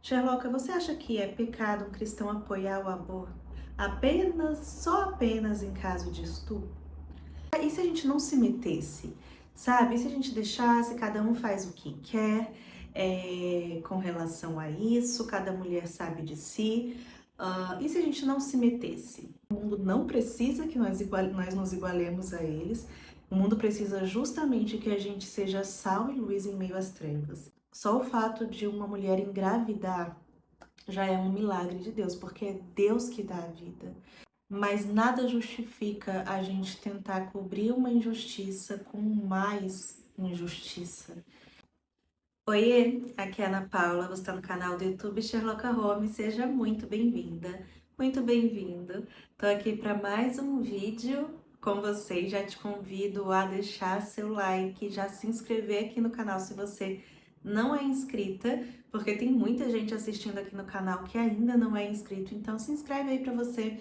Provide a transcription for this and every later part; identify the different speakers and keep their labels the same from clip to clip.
Speaker 1: Sherlock, você acha que é pecado um cristão apoiar o aborto apenas em caso de estupro? E se a gente não se metesse, sabe? E se a gente deixasse, cada um faz o que quer com relação a isso, cada mulher sabe de si. E se a gente não se metesse? O mundo não precisa que nós nos igualemos a eles. O mundo precisa justamente que a gente seja sal e luz em meio às trevas. Só o fato de uma mulher engravidar já é um milagre de Deus, porque é Deus que dá a vida. Mas nada justifica a gente tentar cobrir uma injustiça com mais injustiça. Oiê, aqui é a Ana Paula, você está no canal do YouTube Sherlock Holmes, seja muito bem-vinda, muito bem-vindo. Tô aqui para mais um vídeo com você, já te convido a deixar seu like, já se inscrever aqui no canal se você não é inscrita, porque tem muita gente assistindo aqui no canal que ainda não é inscrito, então se inscreve aí para você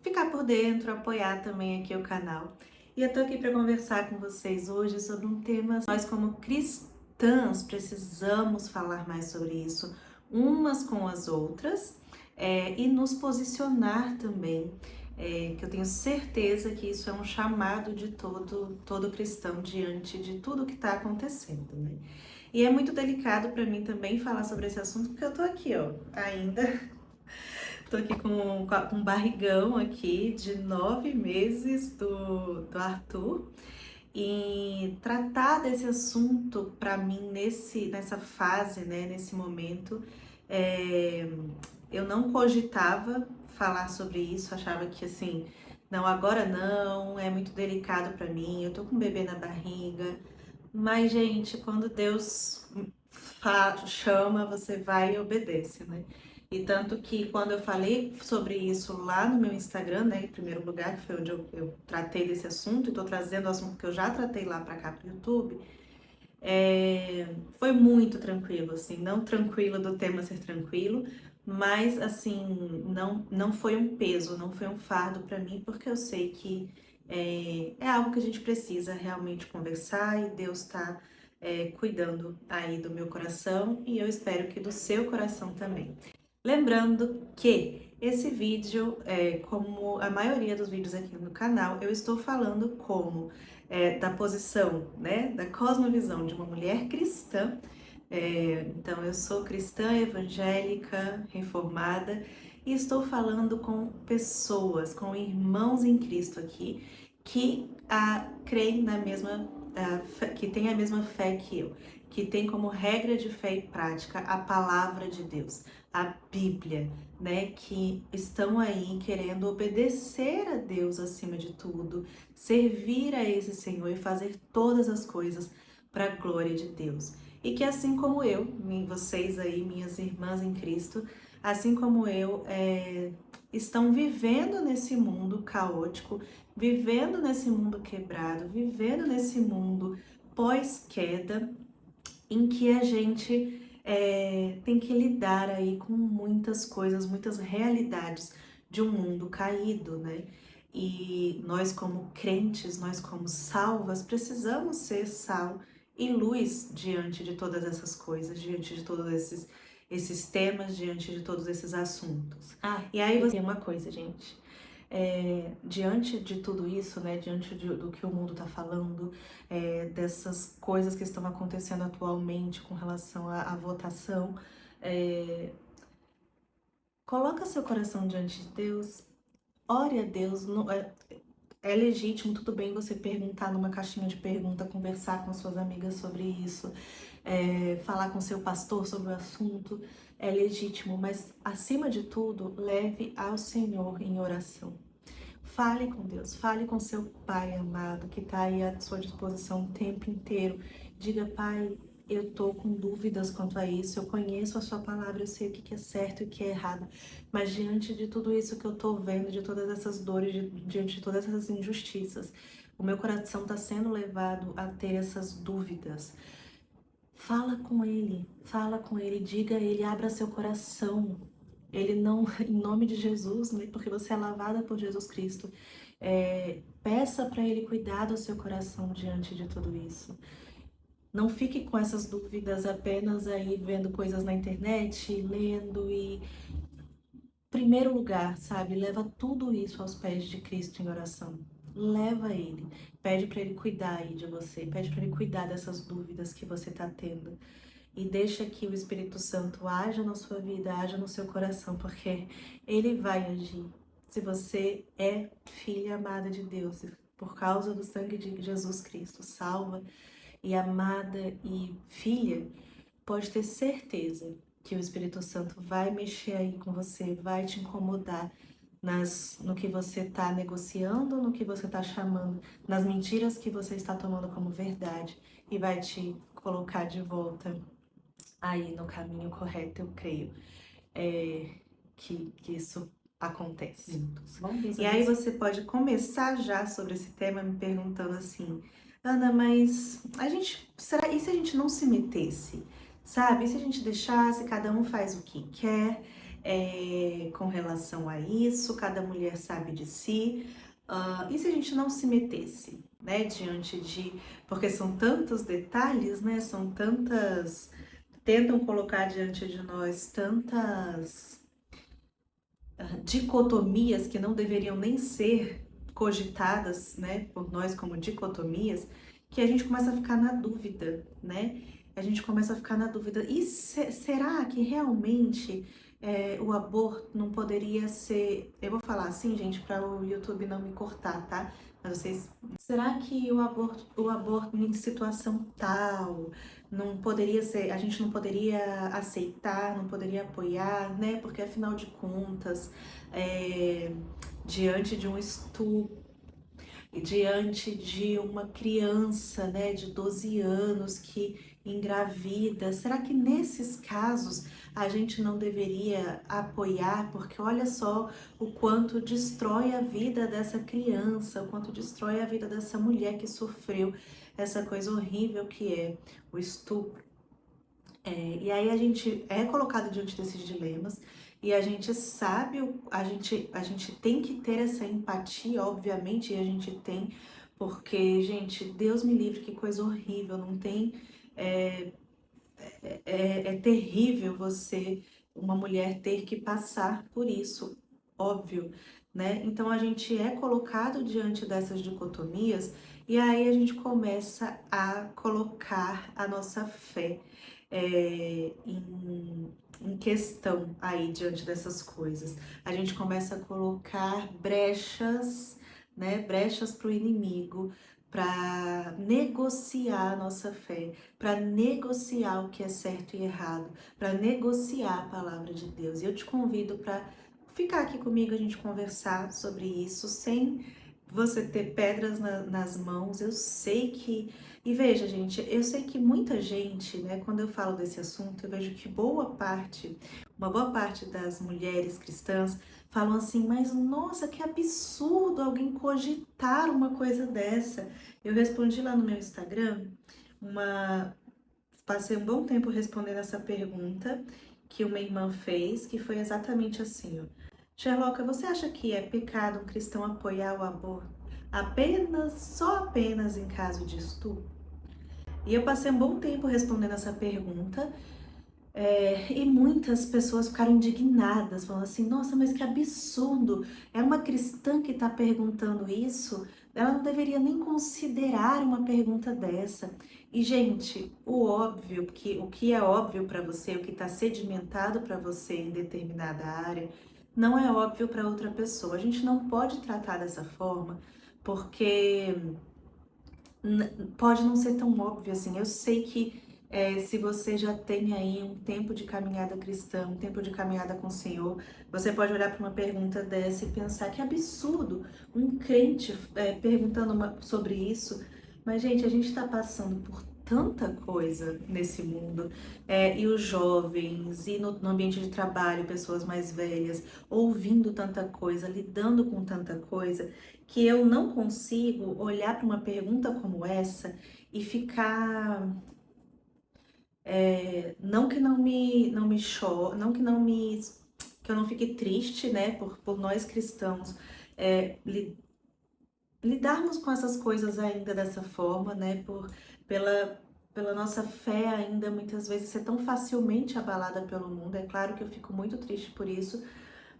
Speaker 1: ficar por dentro, apoiar também aqui o canal. E eu tô aqui para conversar com vocês hoje sobre um tema, nós como cristãs precisamos falar mais sobre isso, umas com as outras, e nos posicionar também, que eu tenho certeza que isso é um chamado de todo cristão diante de tudo que está acontecendo, né? E é muito delicado para mim também falar sobre esse assunto, porque eu tô aqui, ó, ainda tô aqui com um barrigão aqui de 9 meses do Arthur. E tratar desse assunto para mim nessa fase, né, nesse momento, é, eu não cogitava falar sobre isso, achava que assim, não, agora não, é muito delicado para mim, eu tô com um bebê na barriga. Mas, gente, quando Deus chama, você vai e obedece, né? E tanto que quando eu falei sobre isso lá no meu Instagram, né, em primeiro lugar, que foi onde eu tratei desse assunto, e tô trazendo o assunto que eu já tratei lá pra cá pro YouTube, foi muito tranquilo, assim, não tranquilo do tema ser tranquilo, mas assim, não foi um peso, não foi um fardo pra mim, porque eu sei que é algo que a gente precisa realmente conversar e Deus tá cuidando aí do meu coração e eu espero que do seu coração também. Lembrando que esse vídeo, como a maioria dos vídeos aqui no canal, eu estou falando como da posição, né, da cosmovisão de uma mulher cristã. Então, eu sou cristã evangélica, reformada, e estou falando com pessoas, com irmãos em Cristo aqui, que creem na mesma, que têm a mesma fé que eu, que tem como regra de fé e prática a palavra de Deus, a Bíblia, né, que estão aí querendo obedecer a Deus acima de tudo, servir a esse Senhor e fazer todas as coisas para a glória de Deus. E que assim como eu, vocês aí, minhas irmãs em Cristo, assim como eu, estão vivendo nesse mundo caótico, vivendo nesse mundo quebrado, vivendo nesse mundo pós-queda, em que a gente tem que lidar aí com muitas coisas, muitas realidades de um mundo caído, né? E nós como crentes, nós como salvas, precisamos ser sal e luz diante de todas essas coisas, diante de todos esses temas, diante de todos esses assuntos. E aí você tem uma coisa, gente. Diante de tudo isso, né, diante do que o mundo está falando, dessas coisas que estão acontecendo atualmente com relação à votação, coloca seu coração diante de Deus, ore a Deus. É legítimo, tudo bem você perguntar numa caixinha de pergunta, conversar com suas amigas sobre isso, falar com seu pastor sobre o assunto, é legítimo, mas acima de tudo, leve ao Senhor em oração. Fale com Deus, fale com seu Pai amado, que está aí à sua disposição o tempo inteiro. Diga, Pai, eu tô com dúvidas quanto a isso, eu conheço a sua palavra, eu sei o que é certo e o que é errado, mas diante de tudo isso que eu tô vendo, de todas essas dores, diante de todas essas injustiças, o meu coração está sendo levado a ter essas dúvidas. Fala com ele, diga a ele, abra seu coração. Ele não, em nome de Jesus, né, porque você é lavada por Jesus Cristo, peça para ele cuidar do seu coração diante de tudo isso. Não fique com essas dúvidas apenas aí vendo coisas na internet, lendo e primeiro lugar, sabe? Leva tudo isso aos pés de Cristo em oração. Leva ele, pede para ele cuidar aí de você, pede para ele cuidar dessas dúvidas que você tá tendo e deixa que o Espírito Santo haja na sua vida, haja no seu coração, porque ele vai agir. Se você é filha amada de Deus, por causa do sangue de Jesus Cristo, salva e amada e filha, pode ter certeza que o Espírito Santo vai mexer aí com você, vai te incomodar no que você está negociando, no que você está chamando, nas mentiras que você está tomando como verdade e vai te colocar de volta aí no caminho correto, eu creio, que isso acontece. E aí você pode começar já sobre esse tema me perguntando assim, Ana, mas e se a gente não se metesse, sabe? E se a gente deixasse, cada um faz o que quer, com relação a isso, cada mulher sabe de si, e se a gente não se metesse, né, porque são tantos detalhes, né, tentam colocar diante de nós tantas dicotomias que não deveriam nem ser cogitadas, né, por nós como dicotomias, que a gente começa a ficar na dúvida, né? A gente começa a ficar na dúvida. E será que realmente o aborto não poderia ser? Eu vou falar assim, gente, para o YouTube não me cortar, tá? Mas será que o aborto em situação tal não poderia ser? A gente não poderia aceitar, não poderia apoiar, né? Porque afinal de contas é, diante de um estupro, diante de uma criança, né, de 12 anos que engravida, será que nesses casos a gente não deveria apoiar? Porque olha só o quanto destrói a vida dessa criança, o quanto destrói a vida dessa mulher que sofreu essa coisa horrível que é o estupro. E aí a gente é colocado diante desses dilemas e a gente sabe, a gente tem que ter essa empatia, obviamente, e a gente tem, porque, gente, Deus me livre, que coisa horrível, não tem. É, é terrível uma mulher, ter que passar por isso, óbvio, né? Então a gente é colocado diante dessas dicotomias e aí a gente começa a colocar a nossa fé em questão aí diante dessas coisas. A gente começa a colocar brechas, né? Brechas para o inimigo, para negociar a nossa fé, para negociar o que é certo e errado, para negociar a palavra de Deus. E eu te convido para ficar aqui comigo, a gente conversar sobre isso, sem você ter pedras nas mãos. Eu sei que. E veja, gente, eu sei que muita gente, né, quando eu falo desse assunto, eu vejo que uma boa parte das mulheres cristãs falam assim, mas nossa, que absurdo alguém cogitar uma coisa dessa. Eu respondi lá no meu Instagram, uma passei um bom tempo respondendo essa pergunta que uma irmã fez, que foi exatamente assim, ó. Sherlocka, você acha que é pecado um cristão apoiar o aborto só apenas em caso de estupro? E eu passei um bom tempo respondendo essa pergunta, e muitas pessoas ficaram indignadas, falando assim, nossa, mas que absurdo, é uma cristã que está perguntando isso? Ela não deveria nem considerar uma pergunta dessa. E, gente, o que é óbvio para você, o que está sedimentado para você em determinada área, não é óbvio para outra pessoa. A gente não pode tratar dessa forma, porque pode não ser tão óbvio assim. Eu sei que se você já tem aí um tempo de caminhada cristã, um tempo de caminhada com o Senhor, você pode olhar para uma pergunta dessa e pensar que absurdo um crente perguntando sobre isso. Mas, gente, a gente está passando por tanta coisa nesse mundo, e os jovens, e no ambiente de trabalho, pessoas mais velhas, ouvindo tanta coisa, lidando com tanta coisa, que eu não consigo olhar para uma pergunta como essa e ficar, não que não me não que não me, que eu não fique triste, né, por nós cristãos é, lidarmos com essas coisas ainda dessa forma, né, pela pela nossa fé ainda muitas vezes ser tão facilmente abalada pelo mundo. É claro que eu fico muito triste por isso,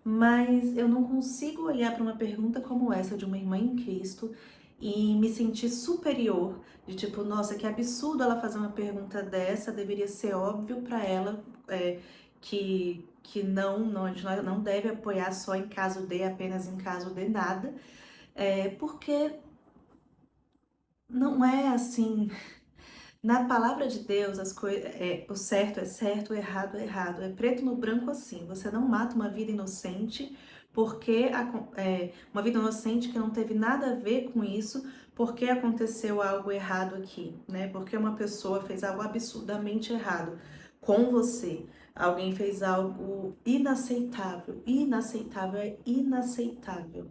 Speaker 1: mas eu não consigo olhar para uma pergunta como essa de uma irmã em Cristo e me sentir superior, de tipo, nossa, que absurdo ela fazer uma pergunta dessa, deveria ser óbvio para ela que não, a gente não deve apoiar só em caso de, apenas em caso de nada, porque não é assim. Na palavra de Deus, o certo é certo, o errado é errado. É preto no branco assim. Você não mata uma vida inocente porque uma vida inocente que não teve nada a ver com isso, porque aconteceu algo errado aqui, né? Porque uma pessoa fez algo absurdamente errado com você. Alguém fez algo inaceitável. Inaceitável é inaceitável.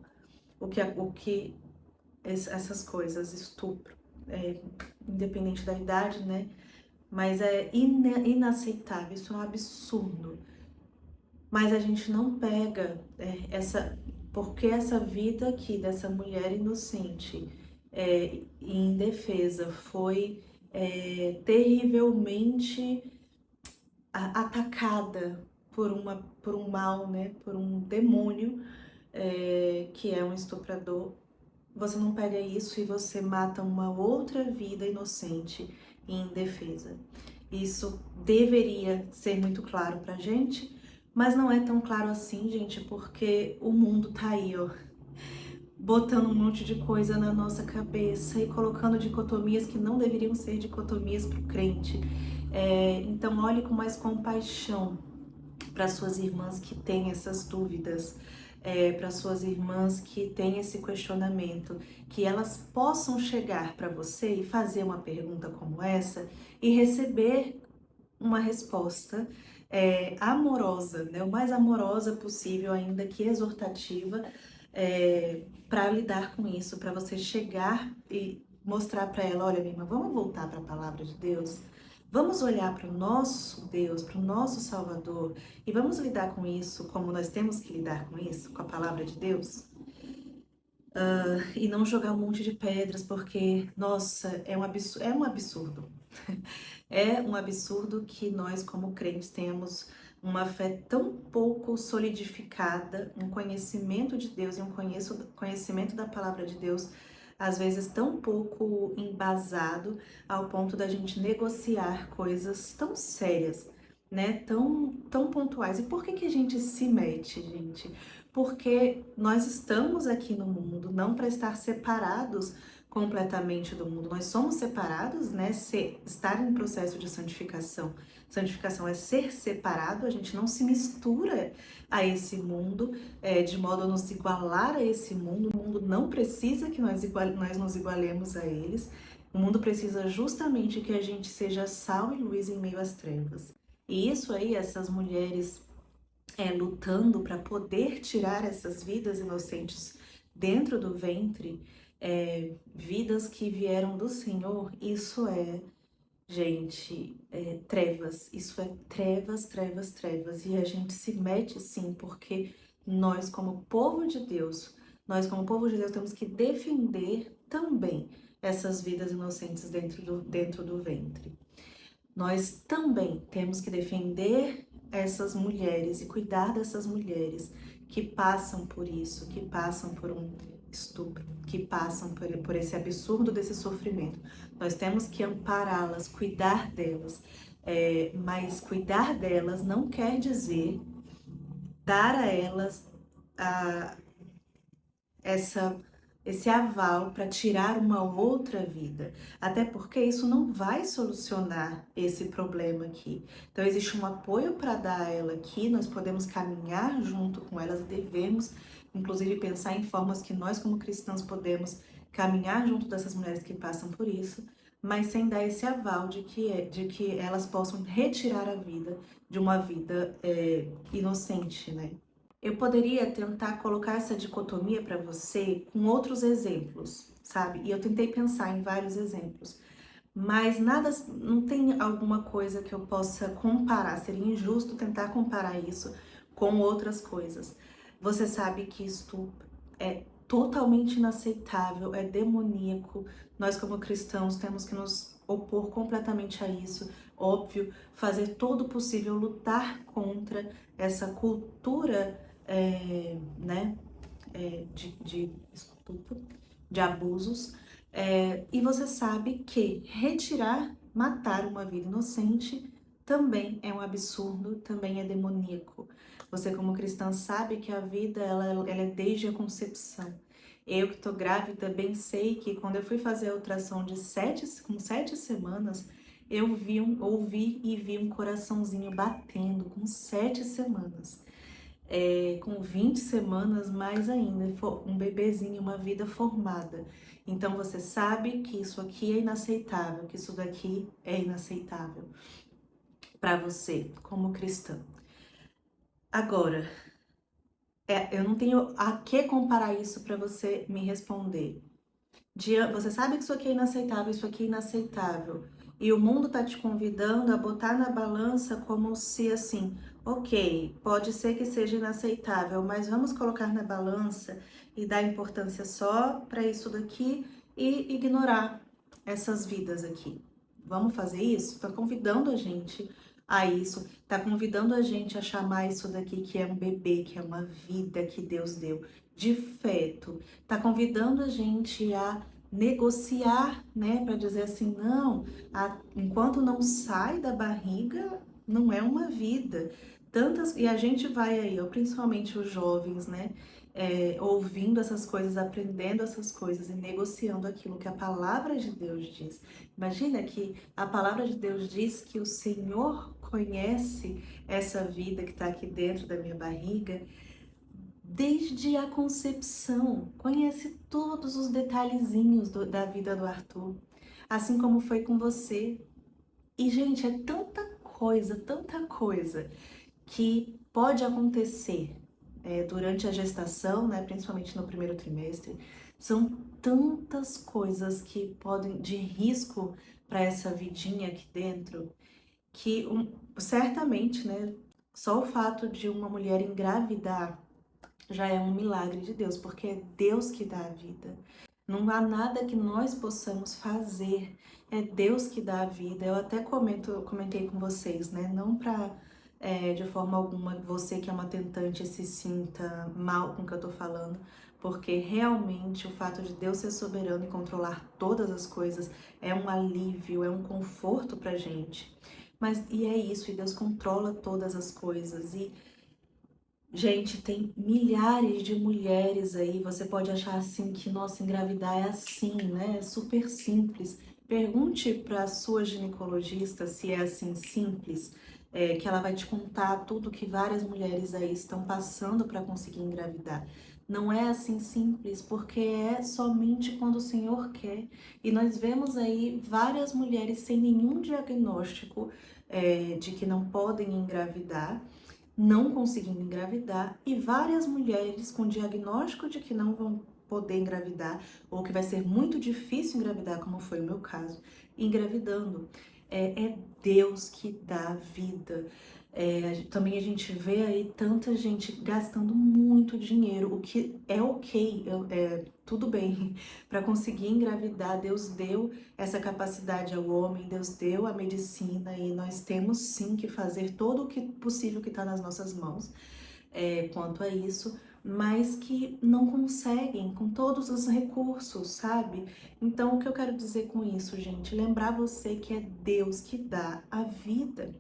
Speaker 1: Essas coisas, estupro, independente da idade, né? Mas é inaceitável, isso é um absurdo. Mas a gente não pega porque essa vida aqui dessa mulher inocente e indefesa foi terrivelmente atacada por um mal, né? Por um demônio que é um estuprador. Você não pega isso e você mata uma outra vida inocente e indefesa. Isso deveria ser muito claro pra gente, mas não é tão claro assim, gente, porque o mundo tá aí, ó, botando um monte de coisa na nossa cabeça e colocando dicotomias que não deveriam ser dicotomias pro crente. Então, olhe com mais compaixão para suas irmãs que têm essas dúvidas, para suas irmãs que têm esse questionamento, que elas possam chegar para você e fazer uma pergunta como essa e receber uma resposta amorosa, né? O mais amorosa possível, ainda que exortativa, para lidar com isso, para você chegar e mostrar para ela, olha, minha irmã, vamos voltar para a palavra de Deus? Vamos olhar para o nosso Deus, para o nosso Salvador e vamos lidar com isso como nós temos que lidar com isso, com a palavra de Deus? E não jogar um monte de pedras, porque, nossa, é um absurdo, é um absurdo. É um absurdo que nós, como crentes, temos uma fé tão pouco solidificada, um conhecimento de Deus e um conhecimento da palavra de Deus, às vezes tão pouco embasado, ao ponto da gente negociar coisas tão sérias, né? Tão pontuais. E por que que a gente se mete, gente? Porque nós estamos aqui no mundo não para estar separados completamente do mundo. Nós somos separados, né? Estar em processo de santificação. Santificação é ser separado, a gente não se mistura a esse mundo, de modo a nos igualar a esse mundo. O mundo não precisa que nós nos igualemos a eles. O mundo precisa justamente que a gente seja sal e luz em meio às trevas. E isso aí, essas mulheres lutando para poder tirar essas vidas inocentes dentro do ventre, vidas que vieram do Senhor, isso gente, trevas, isso é trevas, trevas, trevas, e a gente se mete sim, porque nós como povo de Deus, temos que defender também essas vidas inocentes dentro do ventre. Nós também temos que defender essas mulheres e cuidar dessas mulheres que passam por isso, que passam por um estupro, que passam por esse absurdo desse sofrimento. Nós temos que ampará-las, cuidar delas, mas cuidar delas não quer dizer dar a elas esse aval para tirar uma outra vida, até porque isso não vai solucionar esse problema aqui. Então existe um apoio para dar a ela aqui, nós podemos caminhar junto com elas e devemos, inclusive, pensar em formas que nós como cristãos podemos caminhar junto dessas mulheres que passam por isso, mas sem dar esse aval de que elas possam retirar a vida de uma vida inocente, né? Eu poderia tentar colocar essa dicotomia para você com outros exemplos, sabe? E eu tentei pensar em vários exemplos, mas nada, não tem alguma coisa que eu possa comparar. Seria injusto tentar comparar isso com outras coisas. Você sabe que estupro é totalmente inaceitável, é demoníaco. Nós, como cristãos, temos que nos opor completamente a isso, óbvio, fazer todo o possível, lutar contra essa cultura, né, de estupro, de abusos, e você sabe que retirar, matar uma vida inocente também é um absurdo, também é demoníaco. Você, como cristã, sabe que a vida ela é desde a concepção. Eu que tô grávida bem sei que quando eu fui fazer a ultrassom com 7 semanas, ouvi e vi um coraçãozinho batendo com 7 semanas. Com 20 semanas, mais ainda, um bebezinho, uma vida formada. Então você sabe que isso aqui é inaceitável, que isso daqui é inaceitável para você, como cristã. Agora, eu não tenho a que comparar isso para você me responder. Você sabe que isso aqui é inaceitável, isso aqui é inaceitável. E o mundo tá te convidando a botar na balança como se assim, ok, pode ser que seja inaceitável, mas vamos colocar na balança e dar importância só para isso daqui e ignorar essas vidas aqui. Vamos fazer isso? Tá convidando a gente a isso, tá convidando a gente a chamar isso daqui que é um bebê, que é uma vida que Deus deu, de feto. Tá convidando a gente a negociar, né, para dizer assim, não, enquanto não sai da barriga, não é uma vida. E a gente vai aí, ó, principalmente os jovens, né, ouvindo essas coisas, aprendendo essas coisas e negociando aquilo que a palavra de Deus diz. Imagina que a palavra de Deus diz que o Senhor conhece essa vida que está aqui dentro da minha barriga desde a concepção, conhece todos os detalhezinhos da vida do Arthur, assim como foi com você. E, gente, é tanta coisa que pode acontecer durante a gestação, né, principalmente no primeiro trimestre. São tantas coisas que podem de risco para essa vidinha aqui dentro que certamente, né, só o fato de uma mulher engravidar já é um milagre de Deus, porque é Deus que dá a vida. Não há nada que nós possamos fazer, é Deus que dá a vida. Eu até comentei com vocês, né? Não para de forma alguma você que é uma tentante se sinta mal com o que eu tô falando, porque realmente o fato de Deus ser soberano e controlar todas as coisas é um alívio, é um conforto pra gente. E é isso, e Deus controla todas as coisas. E gente, tem milhares de mulheres aí. Você pode achar assim que, nossa, engravidar é assim, né? É super simples. Pergunte para sua ginecologista se é assim simples, que ela vai te contar tudo que várias mulheres aí estão passando para conseguir engravidar. Não é assim simples, porque é somente quando o Senhor quer. E nós vemos aí várias mulheres sem nenhum diagnóstico, de que não podem engravidar, não conseguindo engravidar, e várias mulheres com diagnóstico de que não vão poder engravidar ou que vai ser muito difícil engravidar, como foi o meu caso, engravidando. É Deus que dá vida. Também a gente vê aí tanta gente gastando muito dinheiro, o que é ok, tudo bem, para conseguir engravidar. Deus deu essa capacidade ao homem, Deus deu a medicina e nós temos sim que fazer todo o que possível que está nas nossas mãos quanto a isso, mas que não conseguem com todos os recursos, sabe? Então, o que eu quero dizer com isso, gente? Lembrar você que é Deus que dá a vida.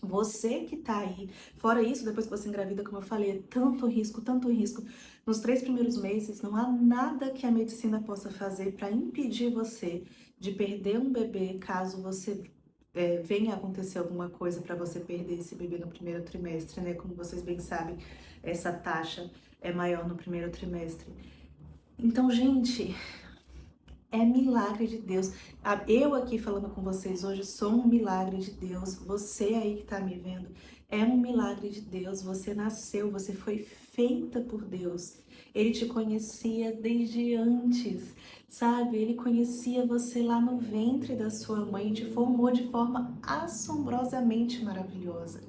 Speaker 1: Você que tá aí, fora isso, depois que você engravida, como eu falei, é tanto risco, tanto risco. Nos 3 primeiros meses, não há nada que a medicina possa fazer para impedir você de perder um bebê, caso você venha a acontecer alguma coisa para você perder esse bebê no primeiro trimestre, né? Como vocês bem sabem, essa taxa é maior no primeiro trimestre. Então, gente, é milagre de Deus. Eu aqui falando com vocês hoje sou um milagre de Deus. Você aí que tá me vendo é um milagre de Deus. Você nasceu, você foi feita por Deus. Ele te conhecia desde antes, sabe? Ele conhecia você lá no ventre da sua mãe e te formou de forma assombrosamente maravilhosa.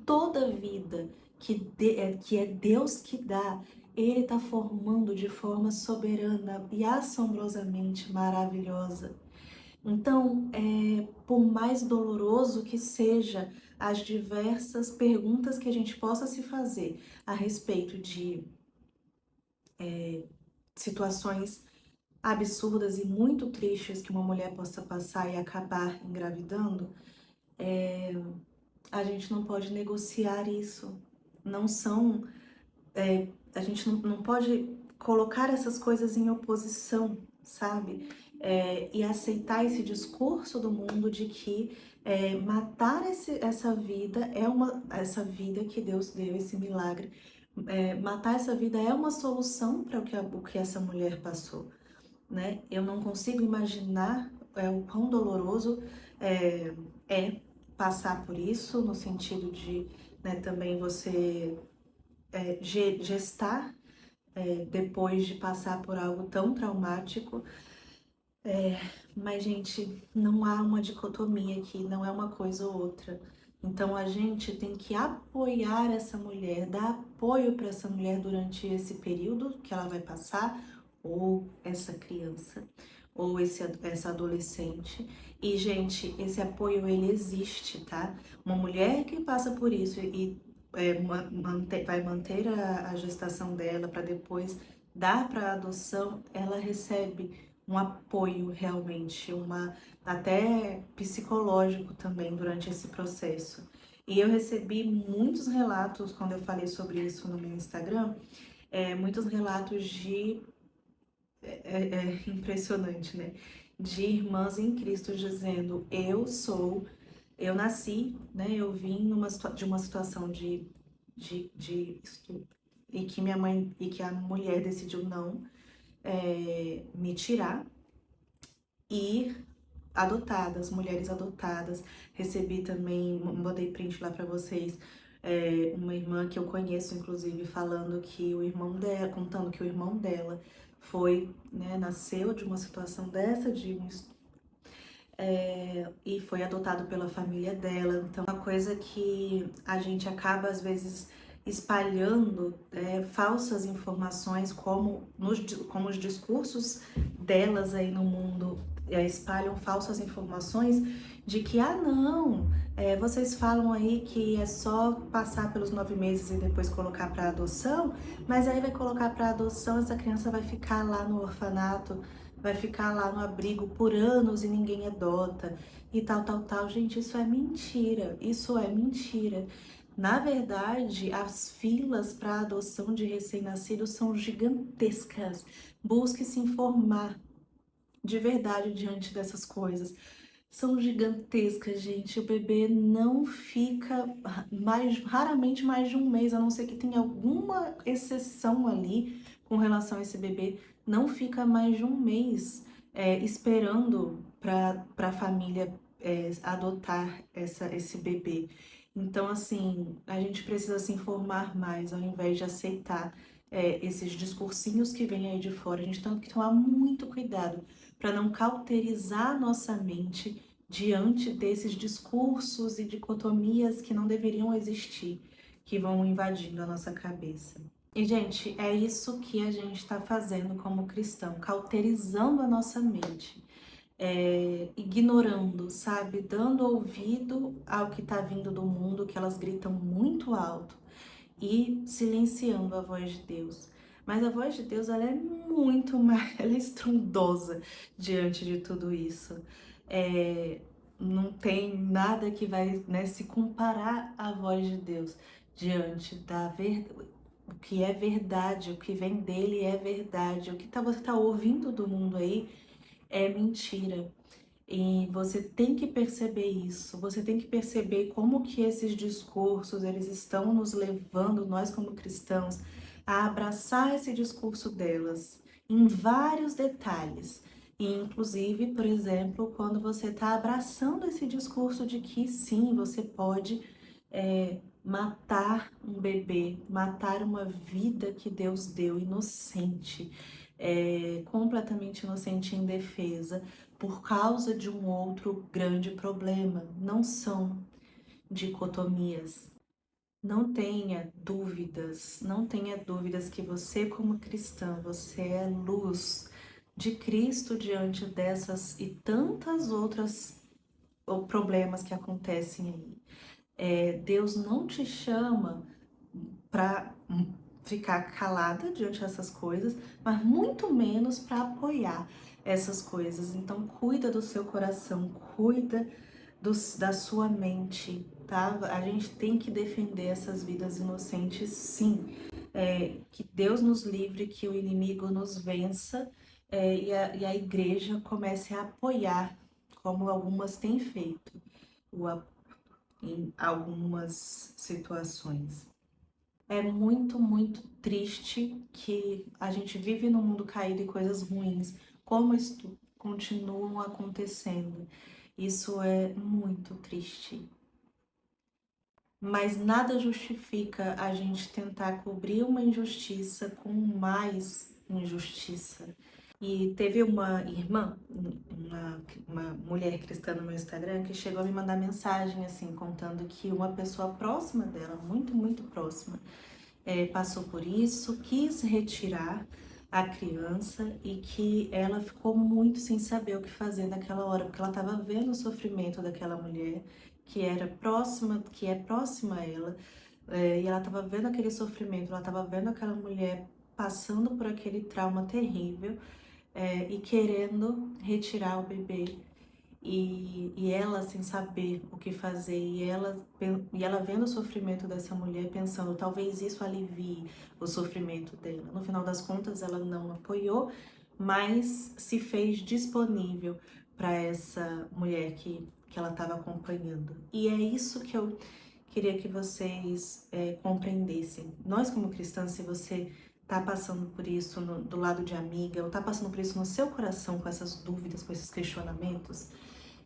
Speaker 1: Toda vida que é Deus que dá, Ele está formando de forma soberana e assombrosamente maravilhosa. Então, por mais doloroso que seja as diversas perguntas que a gente possa se fazer a respeito de situações absurdas e muito tristes que uma mulher possa passar e acabar engravidando, a gente não pode negociar isso. Não são, a gente não pode colocar essas coisas em oposição, sabe? E aceitar esse discurso do mundo de que matar essa vida essa vida que Deus deu, esse milagre, matar essa vida é uma solução para o que essa mulher passou, né? Eu não consigo imaginar o quão doloroso é, é passar por isso, no sentido de, né, também você gestar depois de passar por algo tão traumático. Mas, gente, não há uma dicotomia aqui, não é uma coisa ou outra. Então a gente tem que apoiar essa mulher, dar apoio para essa mulher durante esse período que ela vai passar, ou essa criança, ou essa adolescente. E, gente, esse apoio ele existe, tá? Uma mulher que passa por isso e vai manter a gestação dela para depois dar para adoção, ela recebe um apoio realmente, até psicológico também durante esse processo. E eu recebi muitos relatos quando eu falei sobre isso no meu Instagram, muitos relatos impressionante, né? De irmãs em Cristo dizendo, eu nasci, né? Eu vim de uma situação de estupro e que minha mãe e que a mulher decidiu não me tirar e adotadas, mulheres adotadas. Recebi também, botei print lá pra vocês, uma irmã que eu conheço, inclusive, falando que o irmão dela, contando que o irmão dela foi, né, nasceu de uma situação dessa, e foi adotado pela família dela. Então, é uma coisa que a gente acaba, às vezes, espalhando falsas informações, como os discursos delas aí no mundo espalham falsas informações de que, ah, não, vocês falam aí que é só passar pelos 9 meses e depois colocar para adoção, mas aí vai colocar para adoção, essa criança vai ficar lá no orfanato, vai ficar lá no abrigo por anos e ninguém adota e tal, tal, tal. Gente, isso é mentira. Isso é mentira. Na verdade, as filas para adoção de recém-nascidos são gigantescas. Busque se informar de verdade diante dessas coisas. São gigantescas, gente. O bebê não fica raramente mais de um mês, a não ser que tenha alguma exceção ali com relação a esse bebê. Não fica mais de um mês esperando para a família adotar esse bebê. Então, assim, a gente precisa se informar mais ao invés de aceitar esses discursinhos que vêm aí de fora. A gente tem que tomar muito cuidado para não cauterizar a nossa mente diante desses discursos e dicotomias que não deveriam existir, que vão invadindo a nossa cabeça. E, gente, é isso que a gente está fazendo como cristão, cauterizando a nossa mente, ignorando, sabe? Dando ouvido ao que está vindo do mundo, que elas gritam muito alto, e silenciando a voz de Deus. Mas a voz de Deus, ela é muito mais, ela é estrondosa diante de tudo isso. Não tem nada que vai, né, se comparar à voz de Deus diante da verdade. O que é verdade, o que vem dele é verdade. O que você está ouvindo do mundo aí é mentira. E você tem que perceber isso, você tem que perceber como que esses discursos, eles estão nos levando, nós como cristãos, a abraçar esse discurso delas em vários detalhes. E inclusive, por exemplo, quando você está abraçando esse discurso de que sim, você pode matar um bebê, matar uma vida que Deus deu inocente, completamente inocente e indefesa, por causa de um outro grande problema. Não são dicotomias. Não tenha dúvidas que você, como cristã, você é luz, de Cristo diante dessas e tantas outras problemas que acontecem aí. Deus não te chama para ficar calada diante dessas coisas, mas muito menos para apoiar essas coisas. Então, cuida do seu coração, cuida da sua mente, tá? A gente tem que defender essas vidas inocentes, sim. Que Deus nos livre, que o inimigo nos vença, e a igreja comece a apoiar, como algumas têm feito, em algumas situações. É muito, muito triste que a gente vive num mundo caído e coisas ruins, como isso continuam acontecendo. Isso é muito triste. Mas nada justifica a gente tentar cobrir uma injustiça com mais injustiça. E teve uma irmã, uma mulher cristã no meu Instagram, que chegou a me mandar mensagem, assim, contando que uma pessoa próxima dela, muito, muito próxima, passou por isso, quis retirar a criança e que ela ficou muito sem saber o que fazer naquela hora, porque ela estava vendo o sofrimento daquela mulher que é próxima a ela, e ela estava vendo aquele sofrimento, ela estava vendo aquela mulher passando por aquele trauma terrível, e querendo retirar o bebê. E ela sem saber o que fazer, e ela vendo o sofrimento dessa mulher, pensando, talvez isso alivie o sofrimento dela. No final das contas, ela não apoiou, mas se fez disponível para essa mulher que ela estava acompanhando. E é isso que eu queria que vocês compreendessem. Nós, como cristãs, se você tá passando por isso do lado de amiga, ou tá passando por isso no seu coração, com essas dúvidas, com esses questionamentos,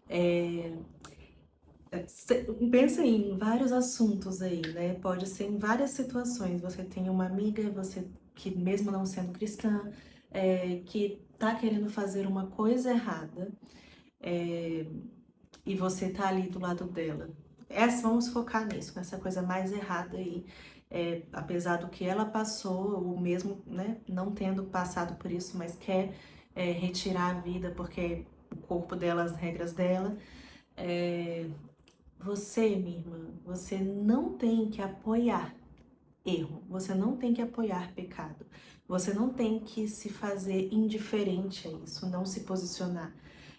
Speaker 1: é, pensa em vários assuntos aí, né? Pode ser em várias situações. Você tem uma amiga, você que mesmo não sendo cristã, que tá querendo fazer uma coisa errada, é, e você tá ali do lado dela. Vamos focar nisso, nessa coisa mais errada aí. Apesar do que ela passou, ou mesmo, né, não tendo passado por isso, mas quer retirar a vida porque o corpo dela, as regras dela. É, Você, minha irmã, você não tem que apoiar erro, você não tem que apoiar pecado, você não tem que se fazer indiferente a isso, não se posicionar.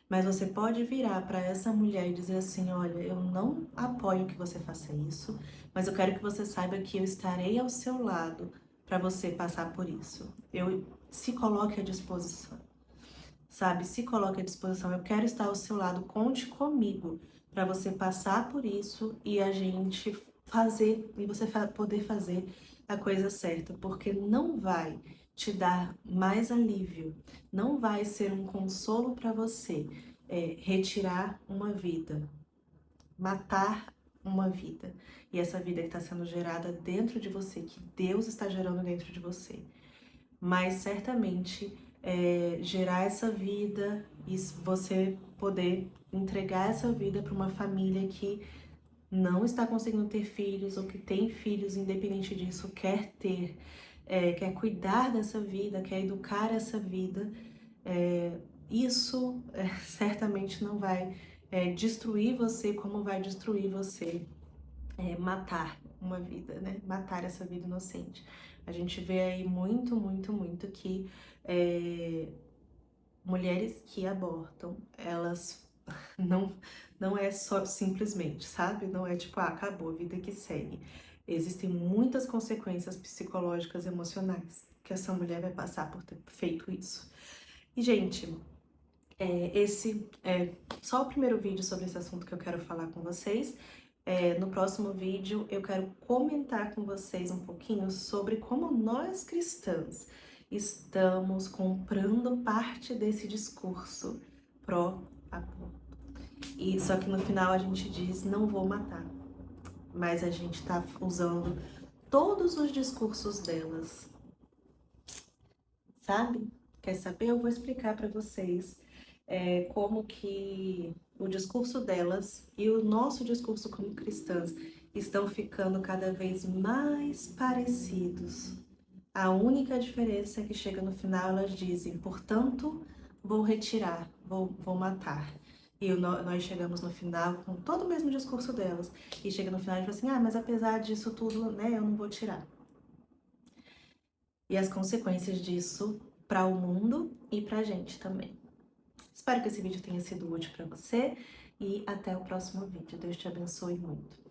Speaker 1: Mas você pode virar para essa mulher e dizer assim: olha, eu não apoio que você faça isso, mas eu quero que você saiba que eu estarei ao seu lado para você passar por isso. Se coloque à disposição, sabe? Se coloque à disposição. Eu quero estar ao seu lado, conte comigo para você passar por isso e a gente fazer, e você poder fazer a coisa certa, porque não vai te dar mais alívio, não vai ser um consolo para você retirar uma vida, matar uma vida. E essa vida que está sendo gerada dentro de você, que Deus está gerando dentro de você, mas certamente gerar essa vida e você poder entregar essa vida para uma família que não está conseguindo ter filhos ou que tem filhos, independente disso, quer ter, quer cuidar dessa vida, quer educar essa vida, isso certamente não vai destruir você como vai destruir você matar uma vida, né? Matar essa vida inocente. A gente vê aí muito, muito, muito que mulheres que abortam, elas não, não é só simplesmente, sabe? Não é tipo, acabou, vida que segue. Existem muitas consequências psicológicas e emocionais que essa mulher vai passar por ter feito isso. E, gente, esse é só o primeiro vídeo sobre esse assunto que eu quero falar com vocês. No próximo vídeo eu quero comentar com vocês um pouquinho sobre como nós cristãs estamos comprando parte desse discurso pró-aborto. E só que no final a gente diz, não vou matar, mas a gente tá usando todos os discursos delas, sabe? Quer saber? Eu vou explicar para vocês como que o discurso delas e o nosso discurso como cristãs estão ficando cada vez mais parecidos. A única diferença é que chega no final elas dizem, portanto, vou retirar, vou matar. E nós chegamos no final com todo o mesmo discurso delas. E chega no final e fala assim, mas apesar disso tudo, né, eu não vou tirar. E as consequências disso para o mundo e pra gente também. Espero que esse vídeo tenha sido útil para você e até o próximo vídeo. Deus te abençoe muito.